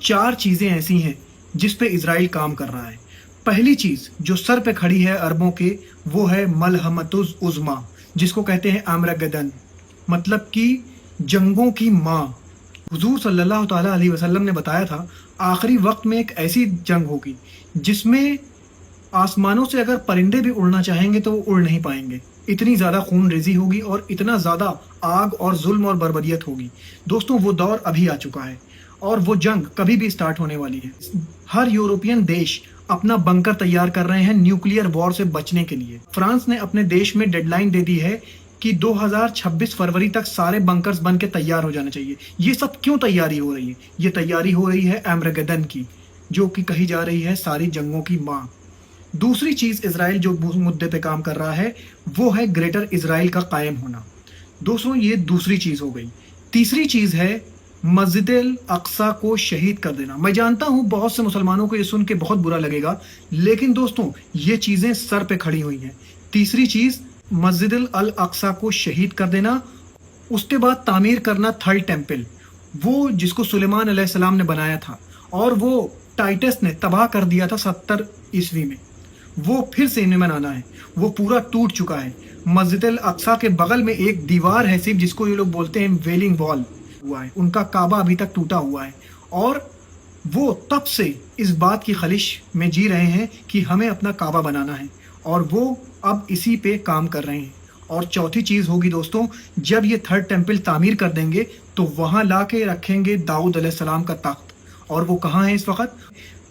4 चीजें ऐसी हैं जिस पे इजराइल काम कर रहा है। पहली चीज जो सर पे खड़ी है अरबों के, वो है मलहमतुज उज़मा, जिसको कहते हैं आर्मगेदन, मतलब कि जंगों की माँ। हुजूर सल्लल्लाहु ताला अलैहि वसल्लम ने बताया था आखिरी वक्त में एक ऐसी जंग होगी जिसमें आसमानों से अगर परिंदे भी उड़ना चाहेंगे तो वो उड़ नहीं पाएंगे। इतनी ज़्यादा खून रेजी होगी और इतना ज़्यादा आग और जुल्म और बर्बरियत होगी। दोस्तों, वो दौर अभी आ चुका है और वो जंग कभी भी स्टार्ट होने वाली है। हर यूरोपियन देश अपना बंकर तैयार कर रहे हैं न्यूक्लियर वॉर से बचने के लिए। फ्रांस ने अपने देश में डेडलाइन दे दी है कि 2026 फरवरी तक सारे बंकर्स बन के तैयार हो जाना चाहिए। ये सब क्यों तैयारी हो रही है? ये तैयारी हो रही है आर्मगेदन की, जो कि कही जा रही है सारी जंगों की माँ। दूसरी चीज इजराइल जो मुद्दे पे काम कर रहा है वो है ग्रेटर इजराइल का कायम होना। दोस्तों, ये दूसरी चीज हो गई। तीसरी चीज है मस्जिद अल अक्सा को शहीद कर देना। मैं जानता हूं बहुत से मुसलमानों को ये सुन के बहुत बुरा लगेगा, लेकिन दोस्तों ये चीजें सर पे खड़ी हुई हैं। तीसरी चीज मस्जिद अल अक्सा को शहीद कर देना, उसके बाद तामीर करना थर्ड टेम्पल, वो जिसको सुलेमान अलैहिस्सलाम ने बनाया था और वो टाइटस ने तबाह कर दिया था 70 ईस्वी में। वो फिर से इन्हें बनाना है। वो पूरा टूट चुका है। मस्जिद अल अक्सा के बगल में एक दीवार है सिर्फ, जिसको ये लोग बोलते हैं वेलिंग वॉल हुआ है। उनका काबा अभी तक टूटा हुआ है और वो तब से इस बात की खलिश में जी रहे हैं कि हमें अपना काबा बनाना है और वो अब इसी पे काम कर रहे हैं। और चौथी चीज होगी दोस्तों, जब ये थर्ड टेम्पल तामीर कर देंगे तो वहां ला के रखेंगे दाऊद अलैहिस्सलाम का तख्त। और वो कहाँ है इस वक्त?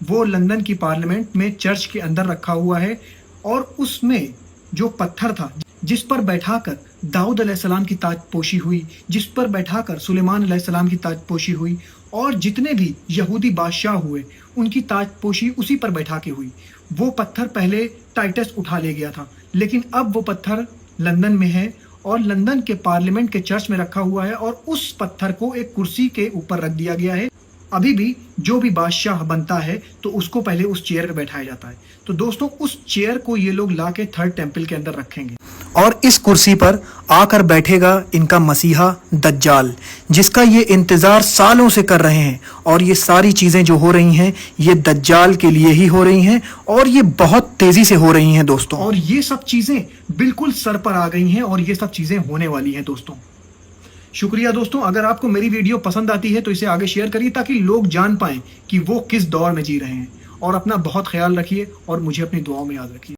वो लंदन की पार्लियामेंट में चर्च के अंदर रखा हुआ है। और उसमें जो पत्थर था जिस पर बैठाकर दाऊद अलैहिस्सलाम की ताजपोशी हुई, जिस पर बैठाकर सुलेमान अलैहिस्सलाम की ताजपोशी हुई और जितने भी यहूदी बादशाह हुए उनकी ताजपोशी उसी पर बैठा के हुई। वो पत्थर पहले टाइटस उठा ले गया था, लेकिन अब वो पत्थर लंदन में है और लंदन के पार्लियामेंट के चर्च में रखा हुआ है और उस पत्थर को एक कुर्सी के ऊपर रख दिया गया है। अभी भी जो भी बादशाह बनता है तो उसको पहले उस चेयर पे बैठाया जाता है। तो दोस्तों, उस चेयर को ये लोग ला के थर्ड टेम्पल के अंदर रखेंगे और इस कुर्सी पर आकर बैठेगा इनका मसीहा दज्जाल, जिसका ये इंतजार सालों से कर रहे हैं। और ये सारी चीजें जो हो रही हैं ये दज्जाल के लिए ही हो रही हैं और ये बहुत तेजी से हो रही हैं दोस्तों। और ये सब चीजें बिल्कुल सर पर आ गई हैं और ये सब चीजें होने वाली हैं दोस्तों। शुक्रिया दोस्तों। अगर आपको मेरी वीडियो पसंद आती है तो इसे आगे शेयर करिए ताकि लोग जान पाएं कि वो किस दौर में जी रहे हैं। और अपना बहुत ख्याल रखिए और मुझे अपनी दुआओं में याद रखिए।